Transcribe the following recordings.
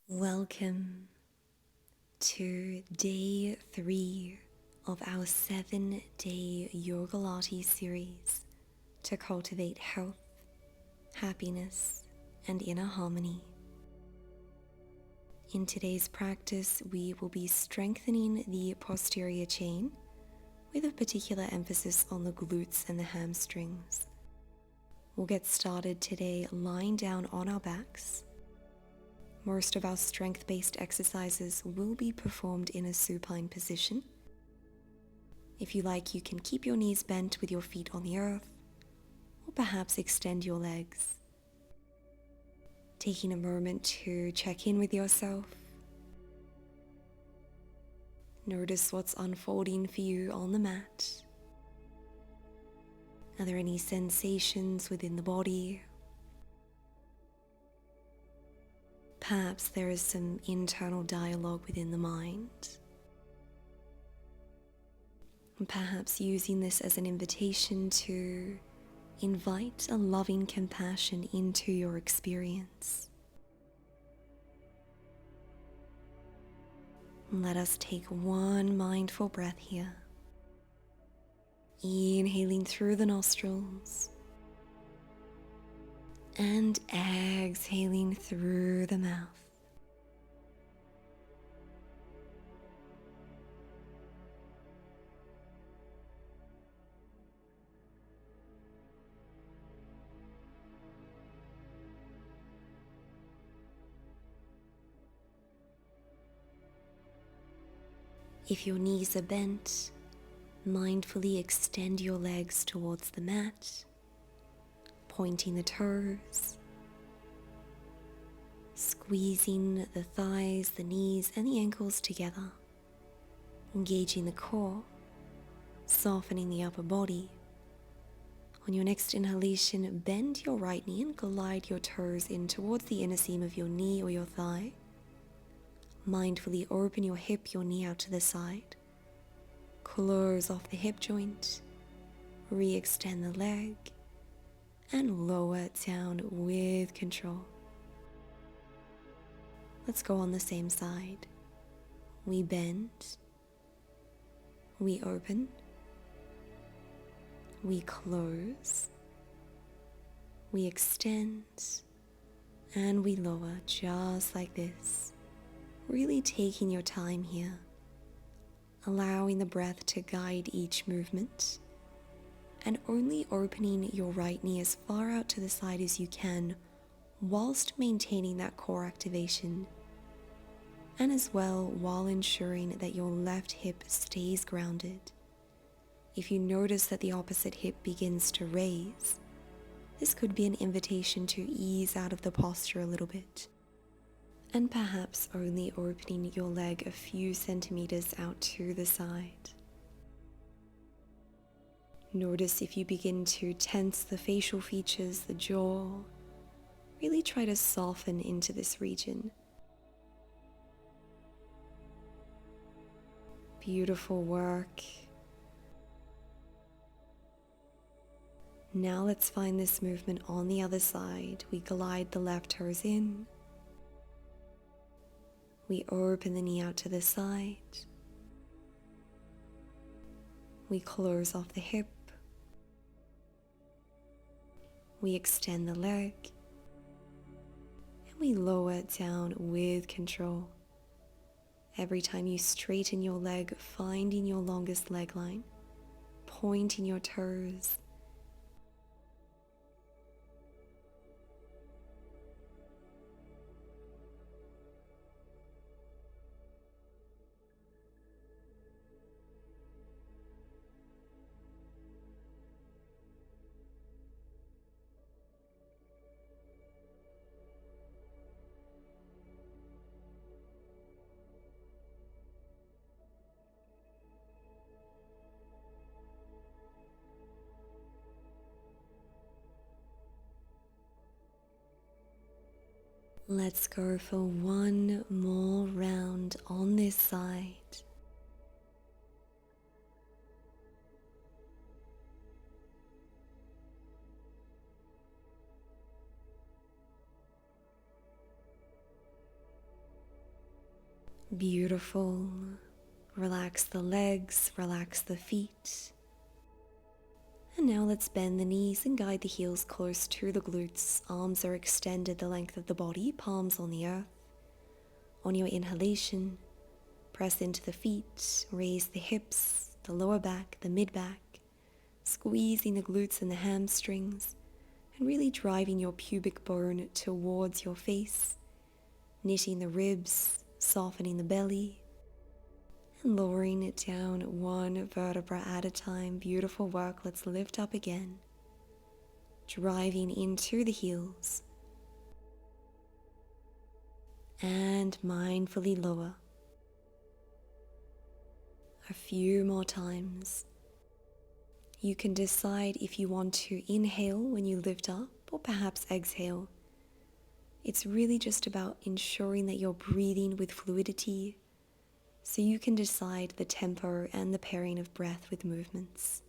Welcome to day 3 of our 7-day Yogalates series to cultivate health, happiness, and inner harmony. In today's practice, we will be strengthening the posterior chain with a particular emphasis on the glutes and the hamstrings. We'll get started today lying down on our backs. Most of our strength-based exercises will be performed in a supine position. If you like, you can keep your knees bent with your feet on the earth, or perhaps extend your legs. Taking a moment to check in with yourself. Notice what's unfolding for you on the mat. Are there any sensations within the body? Perhaps there is some internal dialogue within the mind. And perhaps using this as an invitation to invite a loving compassion into your experience. Let us take one mindful breath here. Inhaling through the nostrils and exhaling through the mouth. If your knees are bent, mindfully extend your legs towards the mat, pointing the toes, squeezing the thighs, the knees, and the ankles together, engaging the core, softening the upper body. On your next inhalation, bend your right knee and glide your toes in towards the inner seam of your knee or your thigh. Mindfully open your hip, your knee out to the side. Close off the hip joint, re-extend the leg, and lower it down with control. Let's go on the same side. We bend, we open, we close, we extend, and we lower just like this. Really taking your time here, allowing the breath to guide each movement, and only opening your right knee as far out to the side as you can whilst maintaining that core activation, and as well while ensuring that your left hip stays grounded. If you notice that the opposite hip begins to raise, this could be an invitation to ease out of the posture a little bit, and perhaps only opening your leg a few centimeters out to the side. Notice if you begin to tense the facial features, the jaw. Really try to soften into this region. Beautiful work. Now let's find this movement on the other side. We glide the left toes in. We open the knee out to the side. We close off the hip. We extend the leg. And we lower it down with control. Every time you straighten your leg, finding your longest leg line, pointing your toes. Let's go for one more round on this side. Beautiful. Relax the legs, relax the feet. And now let's bend the knees and guide the heels close to the glutes. Arms are extended the length of the body, palms on the earth. On your inhalation, press into the feet, raise the hips, the lower back, the mid-back, squeezing the glutes and the hamstrings, and really driving your pubic bone towards your face, knitting the ribs, softening the belly, and lowering it down one vertebra at a time. Beautiful work. Let's lift up again, driving into the heels, and mindfully lower. A few more times. You can decide if you want to inhale when you lift up or perhaps exhale. It's really just about ensuring that you're breathing with fluidity, so you can decide the tempo and the pairing of breath with movements.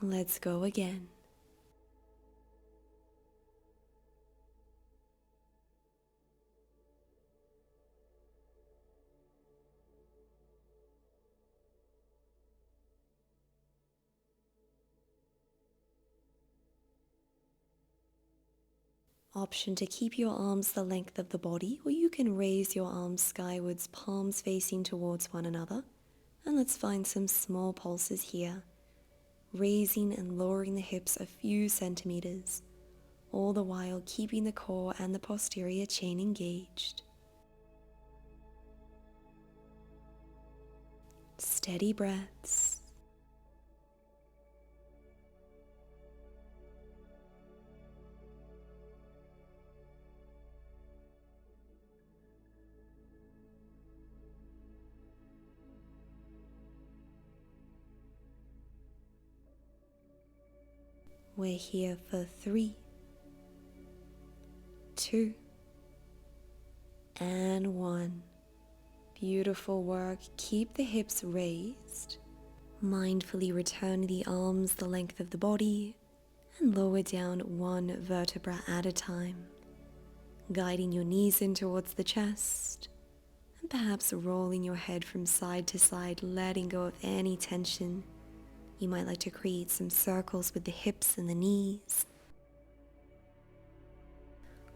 Let's go again. Option to keep your arms the length of the body, or you can raise your arms skywards, palms facing towards one another. And let's find some small pulses here, raising and lowering the hips a few centimeters, all the while keeping the core and the posterior chain engaged. Steady breaths. We're here for 3, 2, and 1. Beautiful work. Keep the hips raised. Mindfully return the arms the length of the body and lower down one vertebra at a time, guiding your knees in towards the chest and perhaps rolling your head from side to side, letting go of any tension. You might like to create some circles with the hips and the knees.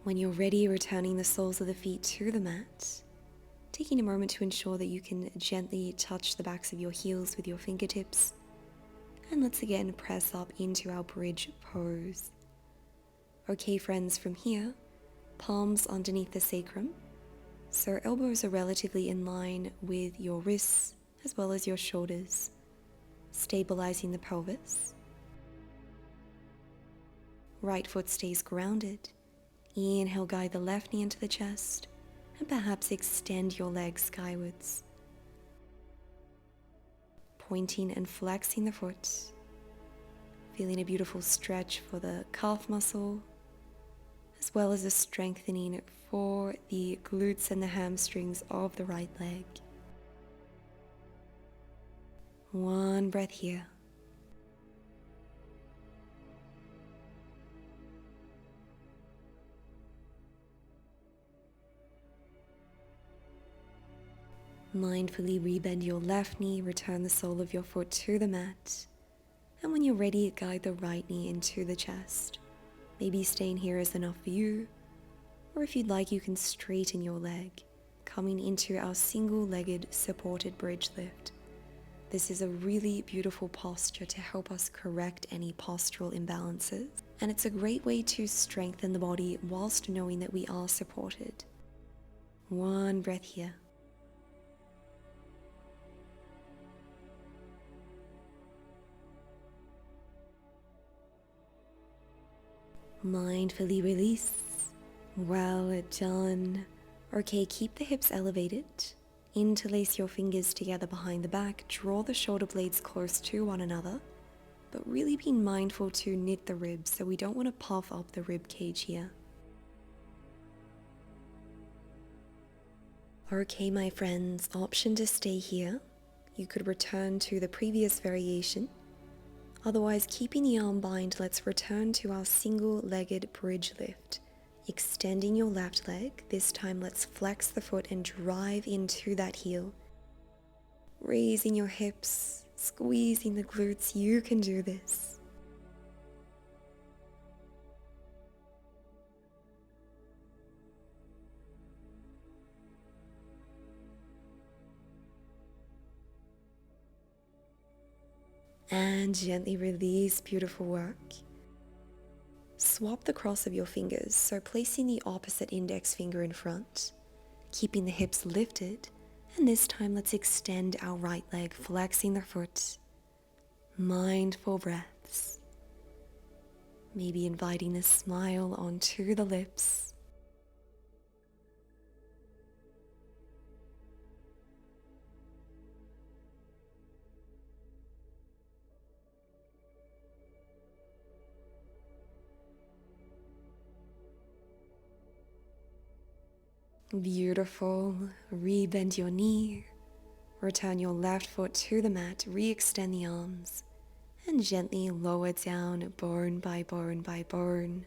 When you're ready, returning the soles of the feet to the mat, taking a moment to ensure that you can gently touch the backs of your heels with your fingertips. And let's again press up into our bridge pose. Okay, friends, from here, palms underneath the sacrum. So elbows are relatively in line with your wrists as well as your shoulders, stabilizing the pelvis. Right foot stays grounded. Inhale, guide the left knee into the chest and perhaps extend your legs skywards, pointing and flexing the foot, feeling a beautiful stretch for the calf muscle as well as a strengthening for the glutes and the hamstrings of the right leg. One breath here. Mindfully rebend your left knee, return the sole of your foot to the mat. And when you're ready, guide the right knee into the chest. Maybe staying here is enough for you. Or if you'd like, you can straighten your leg, coming into our single-legged supported bridge lift. This is a really beautiful posture to help us correct any postural imbalances. And it's a great way to strengthen the body whilst knowing that we are supported. One breath here. Mindfully release. Well done. Okay, keep the hips elevated. Interlace your fingers together behind the back. Draw the shoulder blades close to one another, but really be mindful to knit the ribs, so we don't want to puff up the rib cage here. Okay, my friends, option to stay here. You could return to the previous variation. Otherwise, keeping the arm bind, let's return to our single-legged bridge lift. Extending your left leg. This time let's flex the foot and drive into that heel. Raising your hips, squeezing the glutes. You can do this. And gently release. Beautiful work. Swap the cross of your fingers, so placing the opposite index finger in front, keeping the hips lifted, and this time let's extend our right leg, flexing the foot. Mindful breaths. Maybe inviting a smile onto the lips. Beautiful. Rebend your knee. Return your left foot to the mat. Re-extend the arms. And gently lower down, bone by bone by bone.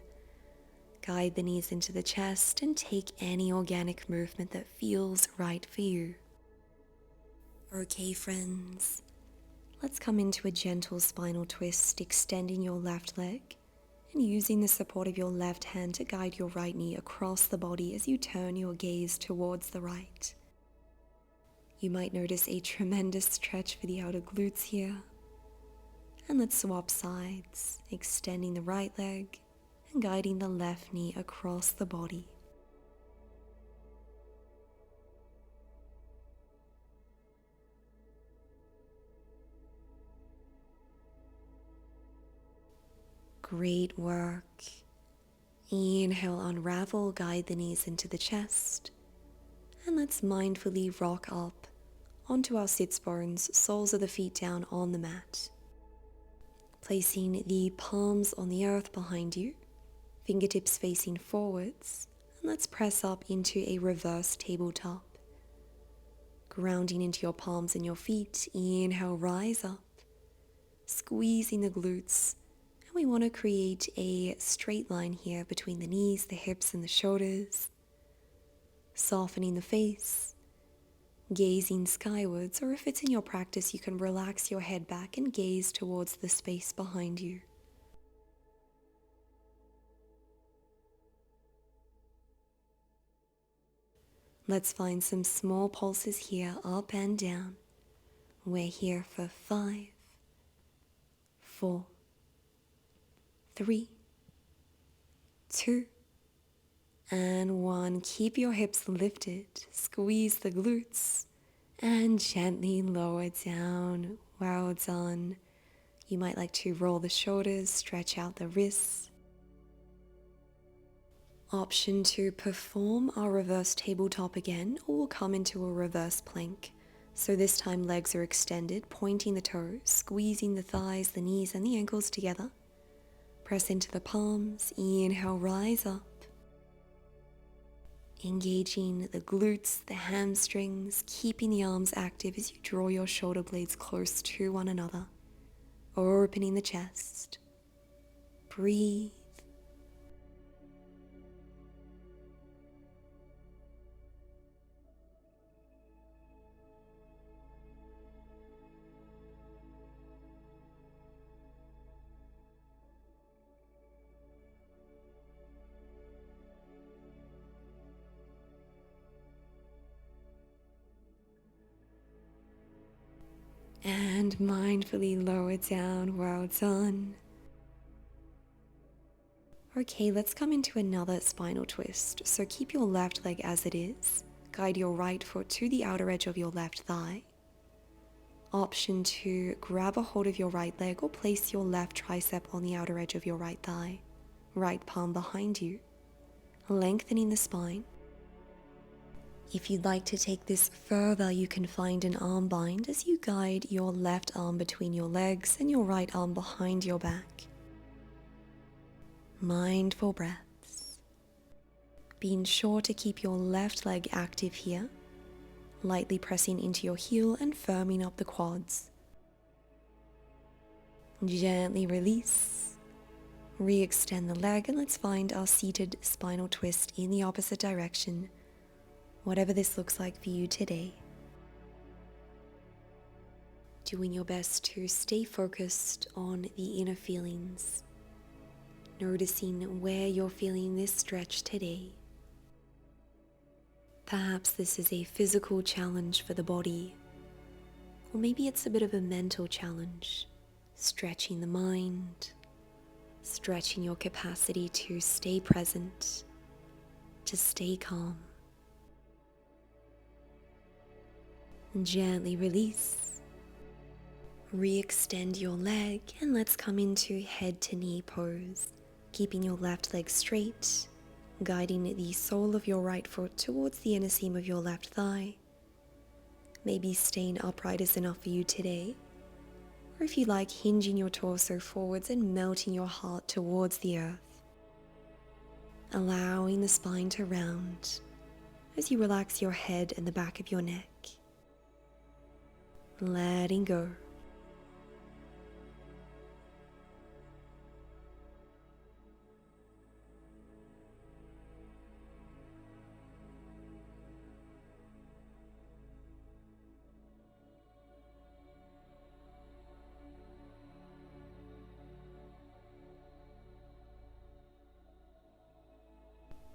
Guide the knees into the chest and take any organic movement that feels right for you. Okay, friends. Let's come into a gentle spinal twist, extending your left leg and using the support of your left hand to guide your right knee across the body as you turn your gaze towards the right. You might notice a tremendous stretch for the outer glutes here. And let's swap sides, extending the right leg and guiding the left knee across the body. Great work. Inhale, unravel, guide the knees into the chest. And let's mindfully rock up onto our sits bones, soles of the feet down on the mat. Placing the palms on the earth behind you, fingertips facing forwards, and let's press up into a reverse tabletop. Grounding into your palms and your feet, inhale, rise up, squeezing the glutes. We want to create a straight line here between the knees, the hips, and the shoulders. Softening the face, gazing skywards, or if it's in your practice, you can relax your head back and gaze towards the space behind you. Let's find some small pulses here, up and down. We're here for 5, 4, 3, 2, and 1. Keep your hips lifted, squeeze the glutes, and gently lower down. Well done. You might like to roll the shoulders, stretch out the wrists. Option to perform our reverse tabletop again, or we'll come into a reverse plank. So this time legs are extended, pointing the toes, squeezing the thighs, the knees, and the ankles together. Press into the palms, inhale, rise up. Engaging the glutes, the hamstrings, keeping the arms active as you draw your shoulder blades close to one another. Opening the chest. Breathe. And mindfully lower down. Well done. Okay, let's come into another spinal twist. So keep your left leg as it is. Guide your right foot to the outer edge of your left thigh. Option 2, grab a hold of your right leg or place your left tricep on the outer edge of your right thigh. Right palm behind you. Lengthening the spine. If you'd like to take this further, you can find an arm bind as you guide your left arm between your legs and your right arm behind your back. Mindful breaths. Being sure to keep your left leg active here, lightly pressing into your heel and firming up the quads. Gently release. Re-extend the leg and let's find our seated spinal twist in the opposite direction, whatever this looks like for you today. Doing your best to stay focused on the inner feelings, noticing where you're feeling this stretch today. Perhaps this is a physical challenge for the body, or maybe it's a bit of a mental challenge, stretching the mind, stretching your capacity to stay present, to stay calm. And gently release. Re-extend your leg and let's come into head to knee pose, keeping your left leg straight, guiding the sole of your right foot towards the inner seam of your left thigh. Maybe staying upright is enough for you today, or if you like, hinging your torso forwards and melting your heart towards the earth, allowing the spine to round as you relax your head and the back of your neck, letting go.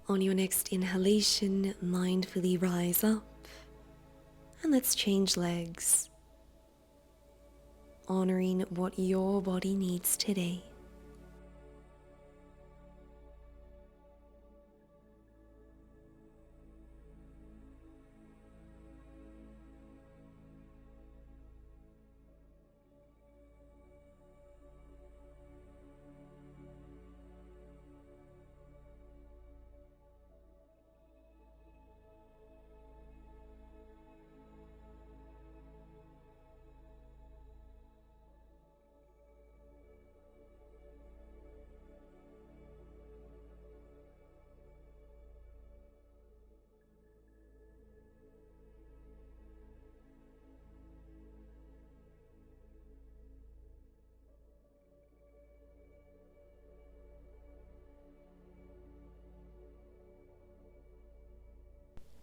On your next inhalation, mindfully rise up and let's change legs, honoring what your body needs today.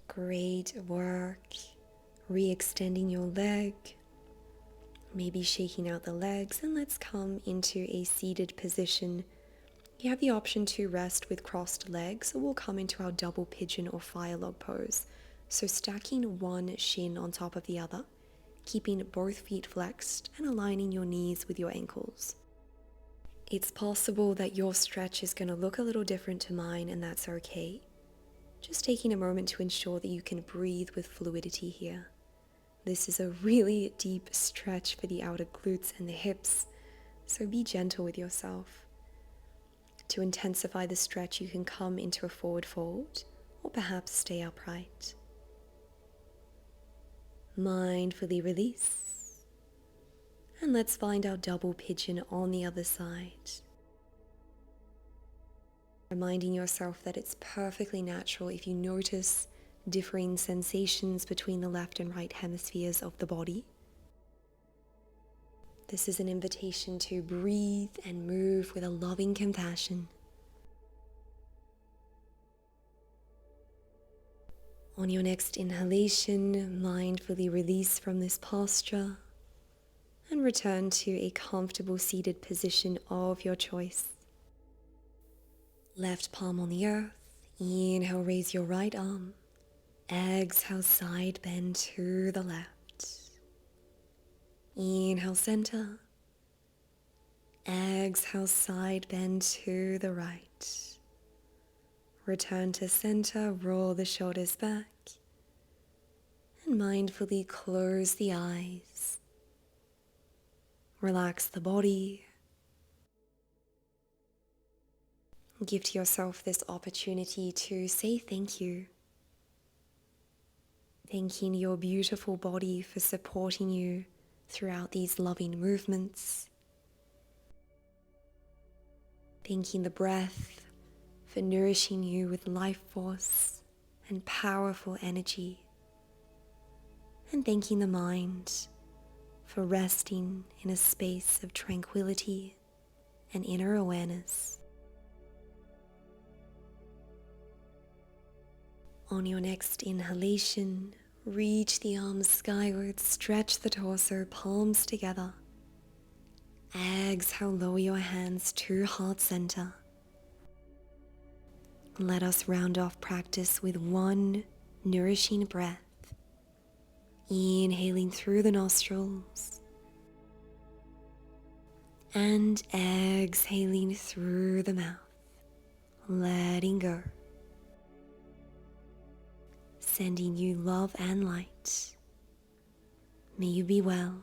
Great work. Re-extending your leg, maybe shaking out the legs, and let's come into a seated position. You have the option to rest with crossed legs, or we'll come into our double pigeon or fire log pose. So stacking one shin on top of the other, keeping both feet flexed and aligning your knees with your ankles. It's possible that your stretch is going to look a little different to mine, and that's okay. Just taking a moment to ensure that you can breathe with fluidity here. This is a really deep stretch for the outer glutes and the hips, so be gentle with yourself. To intensify the stretch, you can come into a forward fold or perhaps stay upright. Mindfully release. And let's find our double pigeon on the other side. Reminding yourself that it's perfectly natural if you notice differing sensations between the left and right hemispheres of the body. This is an invitation to breathe and move with a loving compassion. On your next inhalation, mindfully release from this posture and return to a comfortable seated position of your choice. Left palm on the earth. Inhale, raise your right arm. Exhale, side bend to the left. Inhale, center. Exhale, side bend to the right. Return to center, roll the shoulders back. And mindfully close the eyes. Relax the body. Give to yourself this opportunity to say thank you. Thanking your beautiful body for supporting you throughout these loving movements. Thanking the breath for nourishing you with life force and powerful energy. And thanking the mind for resting in a space of tranquility and inner awareness. On your next inhalation, reach the arms skyward, stretch the torso, palms together. Exhale, lower your hands to heart center. Let us round off practice with one nourishing breath. Inhaling through the nostrils and exhaling through the mouth, letting go. Sending you love and light. May you be well.